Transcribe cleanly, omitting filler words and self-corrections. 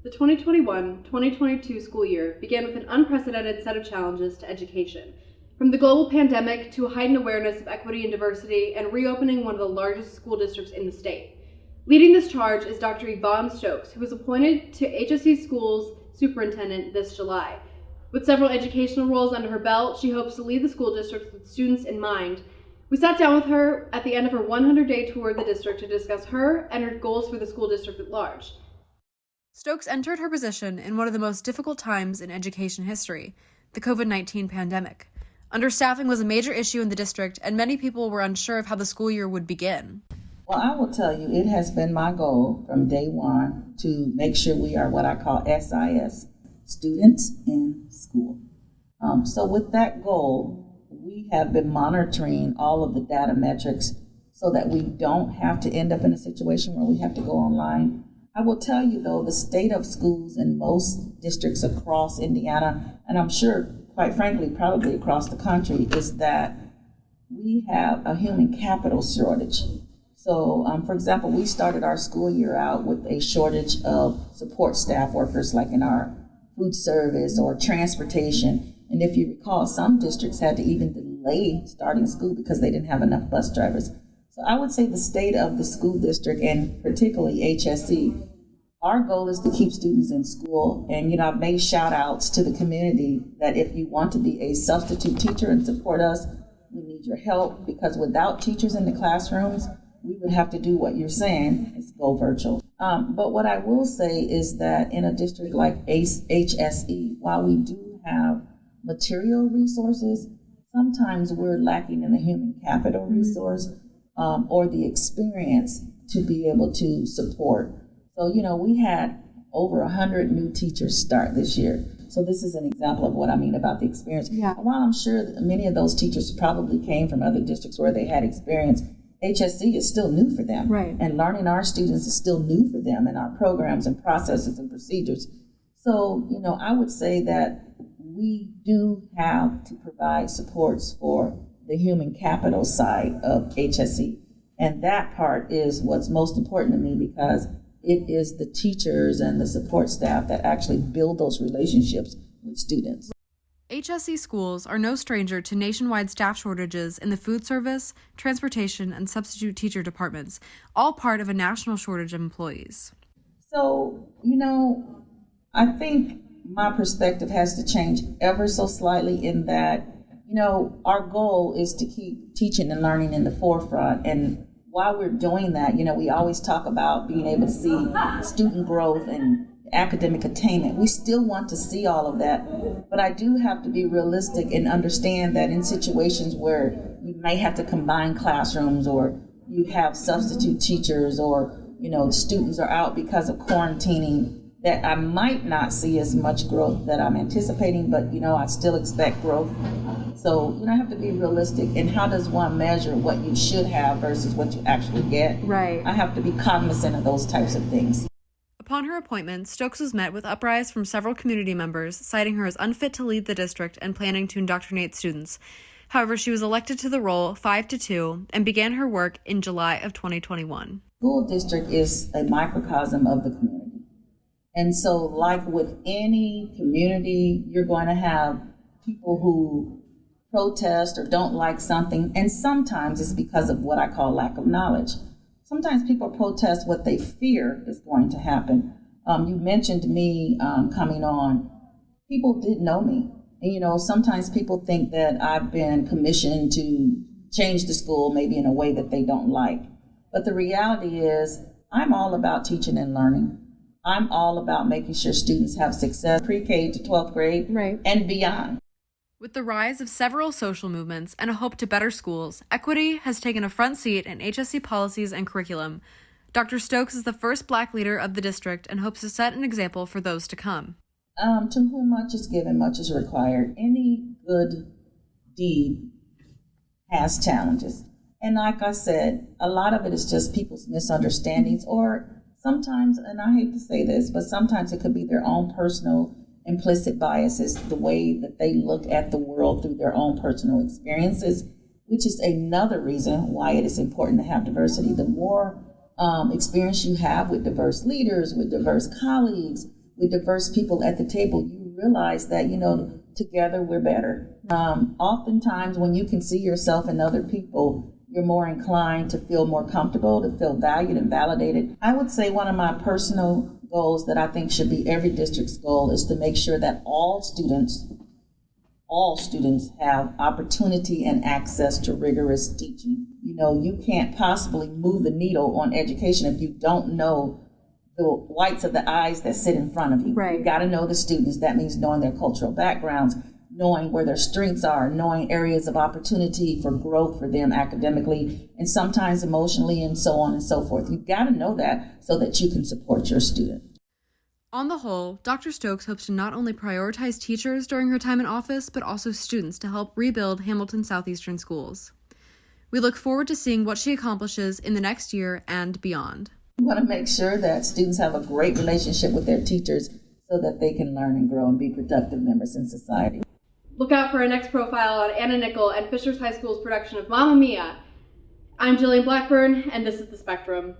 The 2021-2022 school year began with an unprecedented set of challenges to education, from the global pandemic to a heightened awareness of equity and diversity and reopening one of the largest school districts in the state. Leading this charge is Dr. Yvonne Stokes, who was appointed to HSE School's Superintendent this July. With several educational roles under her belt, she hopes to lead the school district with students in mind. We sat down with her at the end of her 100-day tour of the district to discuss her and her goals for the school district at large. Stokes entered her position in one of the most difficult times in education history, the COVID-19 pandemic. Understaffing was a major issue in the district, and many people were unsure of how the school year would begin. Well, I will tell you, it has been my goal from day one to make sure we are what I call SIS, students in school. So with that goal, we have been monitoring all of the data metrics so that we don't have to end up in a situation where we have to go online. I will tell you, though, the state of schools in most districts across Indiana, and I'm sure, quite frankly, probably across the country, is that we have a human capital shortage. So, for example, we started our school year out with a shortage of support staff workers, like in our food service or transportation. And if you recall, some districts had to even delay starting school because they didn't have enough bus drivers. So I would say the state of the school district, and particularly HSE, our goal is to keep students in school. And, I've made shout outs to the community that if you want to be a substitute teacher and support us, we need your help, because without teachers in the classrooms, we would have to do what you're saying, is go virtual. But what I will say is that in a district like HSE, while we do have material resources, sometimes we're lacking in the human capital resource or the experience to be able to support. So, we had over 100 new teachers start this year. So this is an example of what I mean about the experience. Yeah. And while I'm sure that many of those teachers probably came from other districts where they had experience, HSE is still new for them. Right. And learning our students is still new for them, and our programs and processes and procedures. So, I would say that we do have to provide supports for the human capital side of HSE. And that part is what's most important to me, because it is the teachers and the support staff that actually build those relationships with students. HSE schools are no stranger to nationwide staff shortages in the food service, transportation, and substitute teacher departments, all part of a national shortage of employees. So, I think my perspective has to change ever so slightly in that, our goal is to keep teaching and learning in the forefront. And while we're doing that, we always talk about being able to see student growth and academic attainment. We still want to see all of that, but I do have to be realistic and understand that in situations where you may have to combine classrooms, or you have substitute teachers, or students are out because of quarantining, that I might not see as much growth that I'm anticipating, but I still expect growth. So I have to be realistic. And how does one measure what you should have versus what you actually get? Right. I have to be cognizant of those types of things. Upon her appointment, Stokes was met with uprise from several community members, citing her as unfit to lead the district and planning to indoctrinate students. However, she was elected to the role 5-2 and began her work in July of 2021. School district is a microcosm of the community. And so, like with any community, you're going to have people who protest or don't like something, and sometimes it's because of what I call lack of knowledge. Sometimes people protest what they fear is going to happen. You mentioned me coming on. People didn't know me. And, sometimes people think that I've been commissioned to change the school maybe in a way that they don't like. But the reality is, I'm all about teaching and learning. I'm all about making sure students have success pre-K to 12th grade and beyond. With the rise of several social movements and a hope to better schools, equity has taken a front seat in HSE policies and curriculum. Dr. Stokes is the first Black leader of the district and hopes to set an example for those to come. To whom much is given, much is required. Any good deed has challenges. And like I said, a lot of it is just people's misunderstandings, or sometimes, and I hate to say this, but sometimes it could be their own personal implicit biases, the way that they look at the world through their own personal experiences, which is another reason why it is important to have diversity. The more experience you have with diverse leaders, with diverse colleagues, with diverse people at the table, you realize that, together we're better. Oftentimes when you can see yourself in other people, you're more inclined to feel more comfortable, to feel valued and validated. I would say one of my personal goals that I think should be every district's goal is to make sure that all students have opportunity and access to rigorous teaching. You can't possibly move the needle on education if you don't know the whites of the eyes that sit in front of you. Right. You got to know the students. That means knowing their cultural backgrounds, knowing where their strengths are, knowing areas of opportunity for growth for them academically and sometimes emotionally and so on and so forth. You've got to know that so that you can support your student. On the whole, Dr. Stokes hopes to not only prioritize teachers during her time in office, but also students to help rebuild Hamilton Southeastern schools. We look forward to seeing what she accomplishes in the next year and beyond. We want to make sure that students have a great relationship with their teachers so that they can learn and grow and be productive members in society. Look out for our next profile on Anna Nickel and Fishers High School's production of Mamma Mia! I'm Jillian Blackburn, and this is The Spectrum.